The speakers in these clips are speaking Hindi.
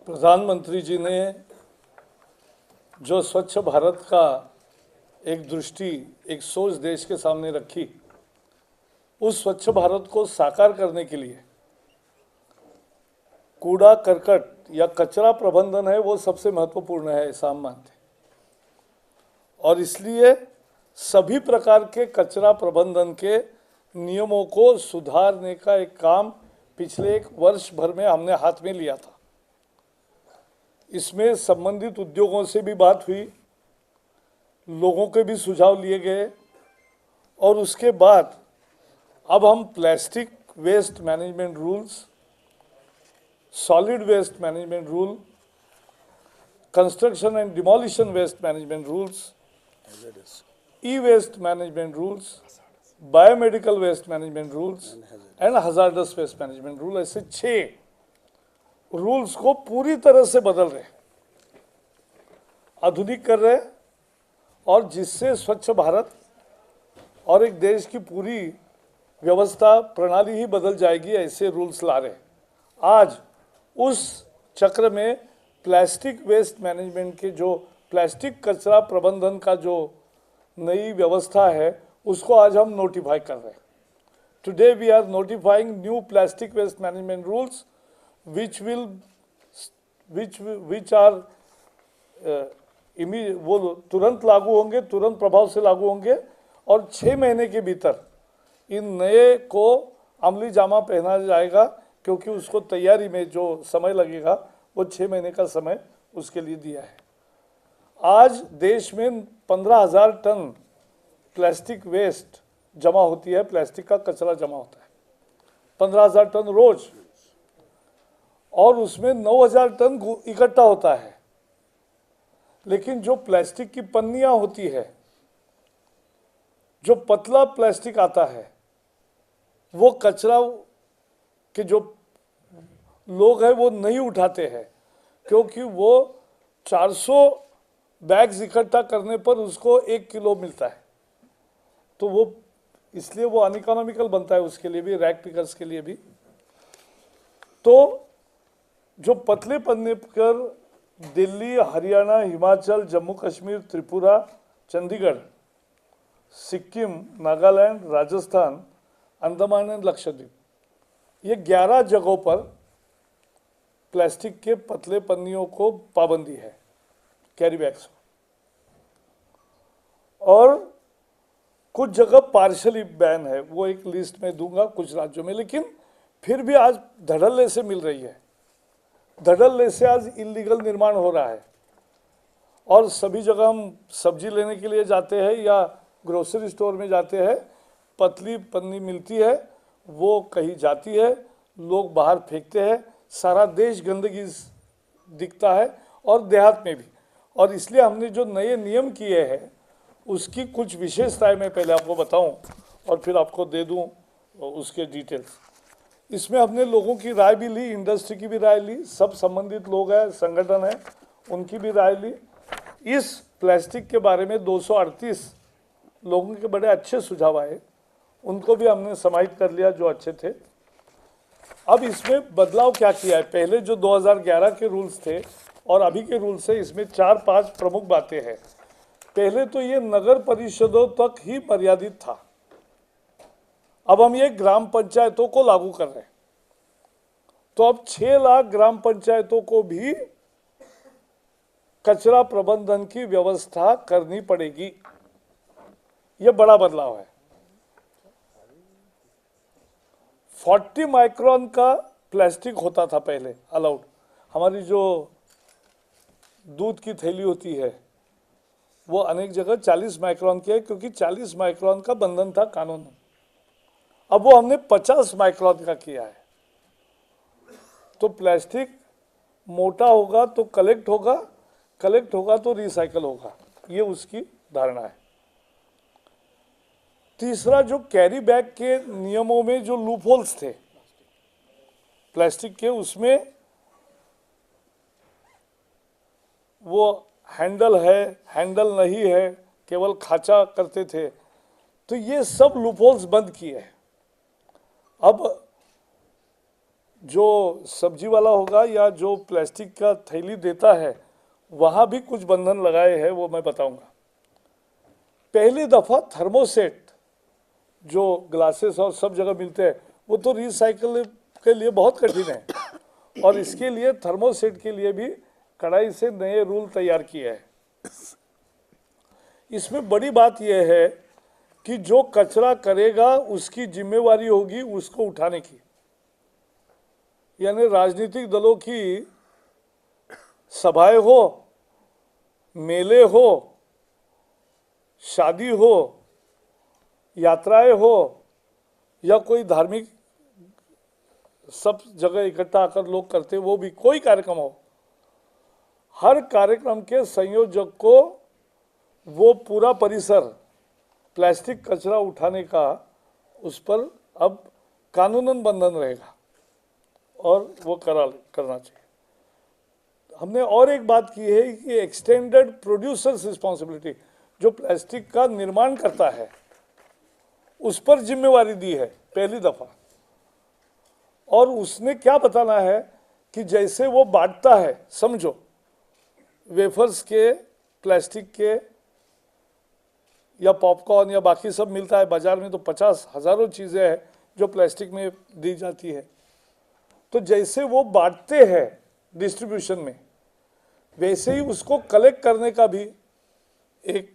प्रधानमंत्री जी ने जो स्वच्छ भारत का एक दृष्टि, एक सोच देश के सामने रखी, उस स्वच्छ भारत को साकार करने के लिए कूड़ा करकट या कचरा प्रबंधन है वो सबसे महत्वपूर्ण है, ऐसा हम मानते हैं। और इसलिए सभी प्रकार के कचरा प्रबंधन के नियमों को सुधारने का एक काम पिछले एक वर्ष भर में हमने हाथ में लिया था। इसमें संबंधित उद्योगों से भी बात हुई, लोगों के भी सुझाव लिए गए और उसके बाद अब हम plastic waste management rules, solid waste management rule, construction and demolition waste management rules, e waste management rules, biomedical waste management rules and hazardous waste management rule, ऐसे 6 रूल्स को पूरी तरह से बदल रहे, आधुनिक कर रहे और जिससे स्वच्छ भारत और एक देश की पूरी व्यवस्था प्रणाली ही बदल जाएगी, ऐसे रूल्स ला रहे। आज उस चक्र में प्लास्टिक वेस्ट मैनेजमेंट के जो प्लास्टिक कचरा प्रबंधन का जो नई व्यवस्था है उसको आज हम नोटिफाई कर रहे हैं। Today we are notifying new plastic waste management rules which are वो तुरंत लागू होंगे, तुरंत प्रभाव से लागू होंगे और 6 महीने के भीतर इन नए को अमली जामा पहना जाएगा, क्योंकि उसको तैयारी में जो समय लगेगा वो 6 महीने का समय उसके लिए दिया है। आज देश में 15,000 टन प्लास्टिक वेस्ट जमा होती है, प्लास्टिक का कचरा जमा होता है 15,000 टन रोज, और उसमें 9,000 टन इकट्ठा होता है। लेकिन जो प्लास्टिक की पन्नियां होती है, जो पतला प्लास्टिक आता है, वो कचरा के जो लोग हैं वो नहीं उठाते हैं, क्योंकि वो 400 बैग्स इकट्ठा करने पर उसको 1 किलो मिलता है, तो वो इसलिए वो अनइकोनॉमिकल बनता है उसके लिए भी, रैक पिकर्स के लिए भी। तो जो पतले पन्ने पर दिल्ली, हरियाणा, हिमाचल, जम्मू कश्मीर, त्रिपुरा, चंडीगढ़, सिक्किम, नागालैंड, राजस्थान, अंडमान एंड लक्षद्वीप, ये 11 जगहों पर प्लास्टिक के पतले पन्नियों को पाबंदी है, कैरी बैग्स। और कुछ जगह पार्शली बैन है, वो एक लिस्ट में दूंगा कुछ राज्यों में, लेकिन फिर भी आज धड़ल्ले से मिल रही है। धड़ल्ले से आज इलीगल निर्माण हो रहा है और सभी जगह हम सब्जी लेने के लिए जाते हैं या ग्रोसरी स्टोर में जाते हैं, पतली पन्नी मिलती है, वो कहीं जाती है, लोग बाहर फेंकते हैं, सारा देश गंदगी दिखता है और देहात में भी। और इसलिए हमने जो नए नियम किए हैं उसकी कुछ विशेषताएं मैं पहले आपको बताऊं और फिर आपको दे दूं उसके डिटेल्स। इसमें हमने लोगों की राय भी ली, इंडस्ट्री की भी राय ली, सब संबंधित लोग हैं, संगठन है, उनकी भी राय ली। इस प्लास्टिक के बारे में 238 लोगों के बड़े अच्छे सुझाव आए, उनको भी हमने समाहित कर लिया जो अच्छे थे। अब इसमें बदलाव क्या किया है, पहले जो 2011 के रूल्स थे और अभी के रूल्स है, इसमें 4-5 प्रमुख बातें हैं। पहले तो ये नगर परिषदों तक ही मर्यादित था, अब हम ये ग्राम पंचायतों को लागू कर रहे हैं। तो अब 6 लाख ग्राम पंचायतों को भी कचरा प्रबंधन की व्यवस्था करनी पड़ेगी, ये बड़ा बदलाव है। 40 माइक्रोन का प्लास्टिक होता था पहले अलाउड, हमारी जो दूध की थैली होती है वो अनेक जगह 40 माइक्रोन की है, क्योंकि 40 माइक्रोन का बंधन था कानून में। अब वो हमने 50 माइक्रोन का किया है। तो प्लास्टिक मोटा होगा तो कलेक्ट होगा, कलेक्ट होगा तो रिसाइकल होगा, ये उसकी धारणा है। तीसरा, जो कैरी बैग के नियमों में जो लूप होल्स थे प्लास्टिक के, उसमें वो हैंडल है, हैंडल नहीं है, केवल खांचा करते थे, तो ये सब लूप होल्स बंद किए हैं। अब जो सब्जी वाला होगा या जो प्लास्टिक का थैली देता है वहाँ भी कुछ बंधन लगाए हैं, वो मैं बताऊंगा। पहली दफ़ा थर्मोसेट जो ग्लासेस और सब जगह मिलते हैं वो तो रिसाइकल के लिए बहुत कठिन है, और इसके लिए थर्मोसेट के लिए भी कड़ाई से नए रूल तैयार किए हैं। इसमें बड़ी बात यह है कि जो कचरा करेगा उसकी जिम्मेवारी होगी उसको उठाने की। यानी राजनीतिक दलों की सभाएं हो, मेले हो, शादी हो, यात्राएं हो, या कोई धार्मिक सब जगह इकट्ठा आकर लोग करते, वो भी कोई कार्यक्रम हो, हर कार्यक्रम के संयोजक को वो पूरा परिसर प्लास्टिक कचरा उठाने का उस पर अब कानूनन बंधन रहेगा और वो करना चाहिए। हमने और एक बात की है कि एक्सटेंडेड प्रोड्यूसर्स रिस्पॉन्सिबिलिटी, जो प्लास्टिक का निर्माण करता है उस पर जिम्मेवारी दी है पहली दफा। और उसने क्या बताना है कि जैसे वो बांटता है, समझो वेफर्स के, प्लास्टिक के या पॉपकॉर्न या बाकी सब मिलता है बाजार में, तो 50 हजारों चीजें हैं जो प्लास्टिक में दी जाती है। तो जैसे वो बांटते हैं डिस्ट्रीब्यूशन में, वैसे ही उसको कलेक्ट करने का भी एक,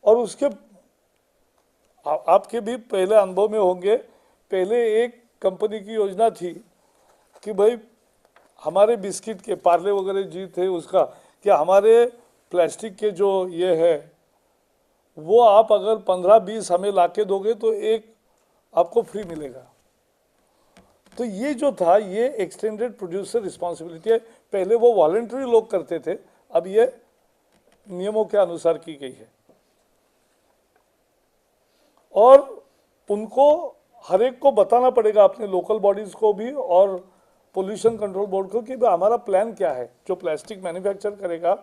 और उसके आपके भी पहले अनुभव में होंगे, पहले एक कंपनी की योजना थी कि भाई हमारे बिस्किट के पार्ले वगैरह जी थे उसका, कि हमारे प्लास्टिक के जो ये है वो आप अगर 15-20 हमें लाके दोगे तो एक आपको फ्री मिलेगा। तो ये जो था ये एक्सटेंडेड प्रोड्यूसर रिस्पॉन्सिबिलिटी है। पहले वो वॉलंटरी लोग करते थे, अब ये नियमों के अनुसार की गई है। और उनको हर एक को बताना पड़ेगा, अपने लोकल बॉडीज को भी और पोल्यूशन कंट्रोल बोर्ड को, कि भाई हमारा प्लान क्या है। जो प्लास्टिक मैन्युफैक्चर करेगा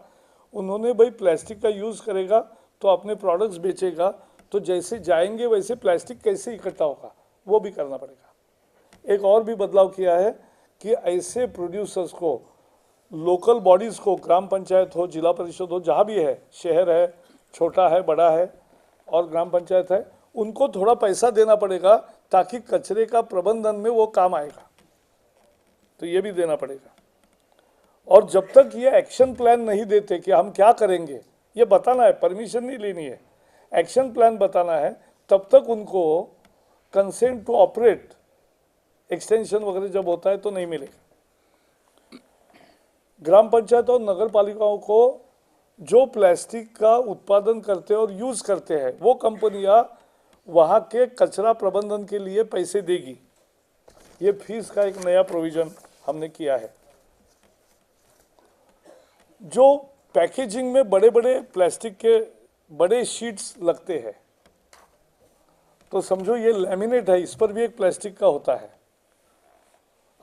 उन्होंने भाई प्लास्टिक का यूज़ करेगा तो अपने प्रोडक्ट्स बेचेगा, तो जैसे जाएंगे वैसे प्लास्टिक कैसे इकट्ठा होगा वो भी करना पड़ेगा। एक और भी बदलाव किया है कि ऐसे प्रोड्यूसर्स को, लोकल बॉडीज़ को, ग्राम पंचायत हो, जिला परिषद हो, जहाँ भी है, शहर है, छोटा है, बड़ा है, और ग्राम पंचायत है, उनको थोड़ा पैसा देना पड़ेगा ताकि कचरे का प्रबंधन में वो काम आएगा। तो ये भी देना पड़ेगा। और जब तक ये एक्शन प्लान नहीं देते कि हम क्या करेंगे, ये बताना है, परमिशन नहीं लेनी है, एक्शन प्लान बताना है, तब तक उनको कंसेंट टू ऑपरेट, एक्सटेंशन वगैरह जब होता है तो नहीं मिलेगा। ग्राम पंचायत और नगर पालिकाओं को जो प्लास्टिक का उत्पादन करते हैं और यूज़ करते हैं वो कंपनियां वहाँ के कचरा प्रबंधन के लिए पैसे देगी। ये फीस का एक नया प्रोविजन हमने किया है। जो पैकेजिंग में बड़े बड़े प्लास्टिक के बड़े शीट्स लगते हैं, तो समझो ये लैमिनेट है, इस पर भी एक प्लास्टिक का होता है।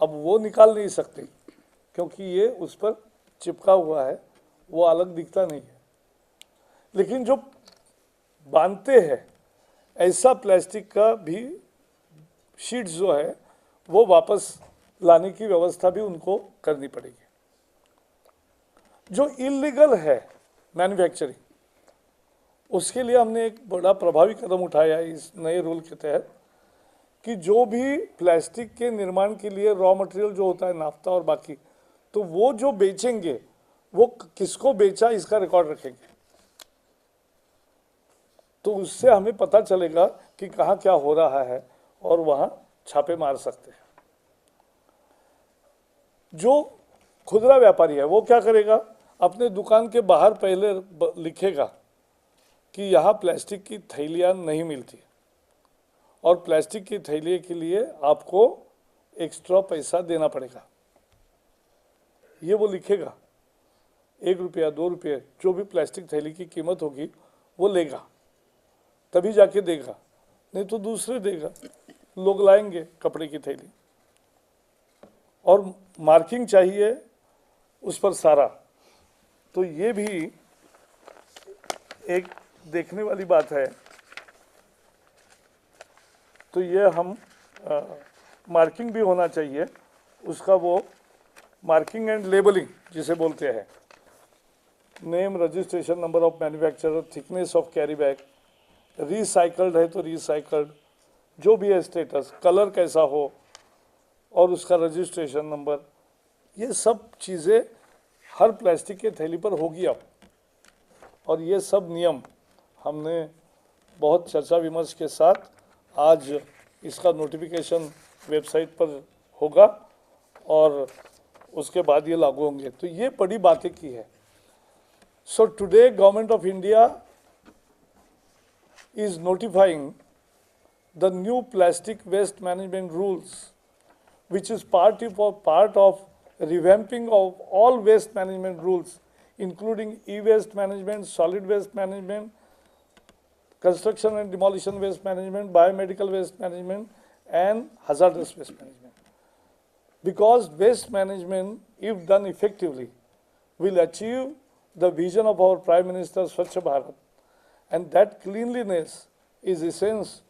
अब वो निकाल नहीं सकते क्योंकि ये उस पर चिपका हुआ है, वो अलग दिखता नहीं है। लेकिन जो बांधते हैं ऐसा प्लास्टिक का भी शीट्स जो है वो वापस लाने की व्यवस्था भी उनको करनी पड़ेगी। जो इलीगल है मैन्युफैक्चरिंग, उसके लिए हमने एक बड़ा प्रभावी कदम उठाया है इस नए रूल के तहत, कि जो भी प्लास्टिक के निर्माण के लिए रॉ मटेरियल जो होता है, नाफ्ता और बाकी, तो वो जो बेचेंगे वो किसको बेचा इसका रिकॉर्ड रखेंगे। तो उससे हमें पता चलेगा कि कहाँ क्या हो रहा है और वहाँ छापे मार सकते हैं। जो खुदरा व्यापारी है वो क्या करेगा, अपने दुकान के बाहर पहले लिखेगा कि यहाँ प्लास्टिक की थैलियाँ नहीं मिलती और प्लास्टिक की थैली के लिए आपको एक्स्ट्रा पैसा देना पड़ेगा। ये वो लिखेगा, 1 रुपया 2 रुपये जो भी प्लास्टिक थैली की कीमत होगी वो लेगा, तभी जाके देगा, नहीं तो दूसरे देगा। लोग लाएंगे कपड़े की थैली, और मार्किंग चाहिए उस पर सारा। तो ये भी एक देखने वाली बात है। तो ये हम मार्किंग भी होना चाहिए, उसका वो मार्किंग एंड लेबलिंग जिसे बोलते हैं, name, registration number of manufacturer, thickness of carry bag, recycled है तो रिसाइकल्ड, जो भी है स्टेटस, कलर कैसा हो और उसका रजिस्ट्रेशन नंबर, ये सब चीज़ें हर प्लास्टिक के थैली पर होगी अब। और ये सब नियम हमने बहुत चर्चा विमर्श के साथ आज इसका नोटिफिकेशन वेबसाइट पर होगा और उसके बाद ये लागू होंगे। तो ये बड़ी बातें की है। So today government of India is notifying the new plastic waste management rules, which is part of revamping of all waste management rules, including e-waste management, solid waste management, construction and demolition waste management, biomedical waste management, and hazardous waste management. Because waste management, if done effectively, will achieve the vision of our Prime Minister Swachh Bharat, and that cleanliness is essence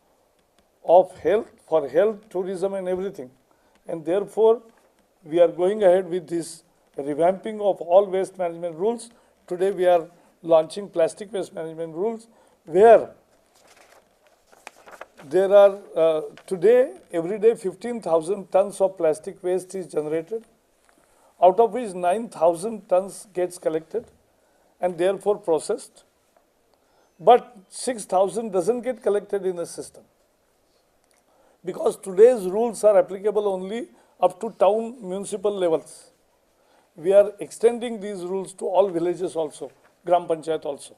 of health, for health, tourism and everything. And therefore, we are going ahead with this revamping of all waste management rules. Today we are launching plastic waste management rules, where there are today, every day 15,000 tons of plastic waste is generated, out of which 9,000 tons gets collected and therefore processed. But 6,000 doesn't get collected in the system, because today's rules are applicable only up to town municipal levels. We are extending these rules to all villages also, Gram Panchayat also.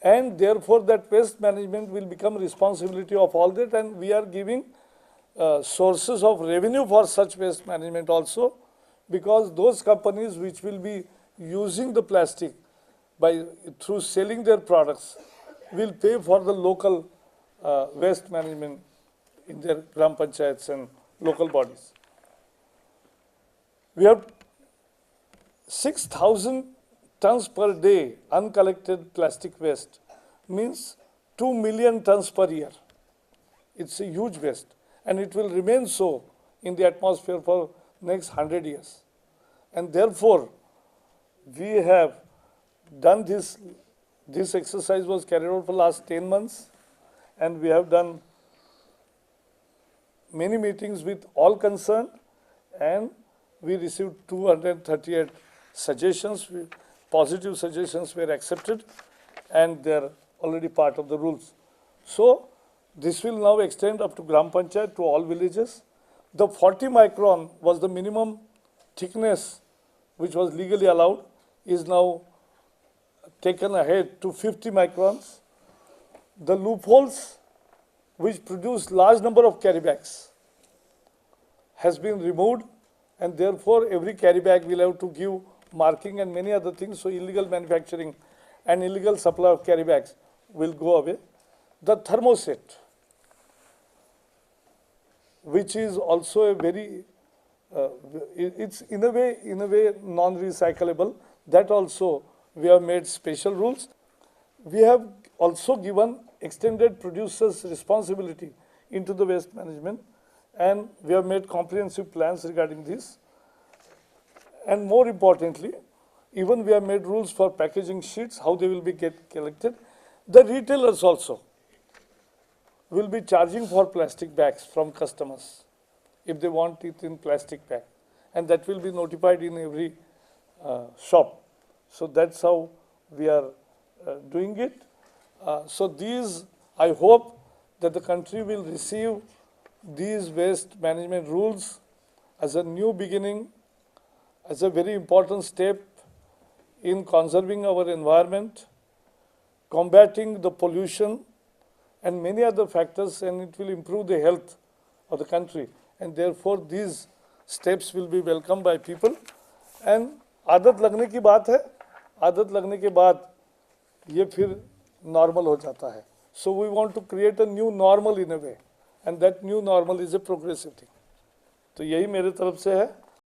And therefore that waste management will become responsibility of all that, and we are giving sources of revenue for such waste management also, because those companies which will be using the plastic through selling their products will pay for the local waste management in their Gram Panchayats and local bodies. We have 6,000 tons per day uncollected plastic waste, means 2 million tons per year. It's a huge waste, and it will remain so in the atmosphere for next 100 years. And therefore, we have done this exercise was carried out for last 10 months, and we have done many meetings with all concerned, and we received 238 suggestions. Positive suggestions were accepted, and they are already part of the rules. So this will now extend up to Gram Panchayat, to all villages. The 40 micron was the minimum thickness which was legally allowed, is now taken ahead to 50 microns. The loopholes which produce large number of carry bags has been removed, and therefore every carry bag will have to give marking and many other things. So illegal manufacturing and illegal supply of carry bags will go away. The thermoset, which is also a very, it's in a way non-recyclable, that also we have made special rules. We have also given extended producers responsibility into the waste management, and we have made comprehensive plans regarding this. And more importantly, even we have made rules for packaging sheets, how they will be collected. The retailers also will be charging for plastic bags from customers if they want it in plastic bag, and that will be notified in every shop. So that's how we are doing it. So these, I hope that the country will receive these waste management rules as a new beginning, as a very important step in conserving our environment, combating the pollution and many other factors, and it will improve the health of the country. And therefore these steps will be welcomed by people. And आदत लगने की बात है, आदत लगने के बाद ये फिर नॉर्मल हो जाता है. So we want to create a new normal in a way, and that new normal is a progressive thing. तो यही मेरे तरफ से है.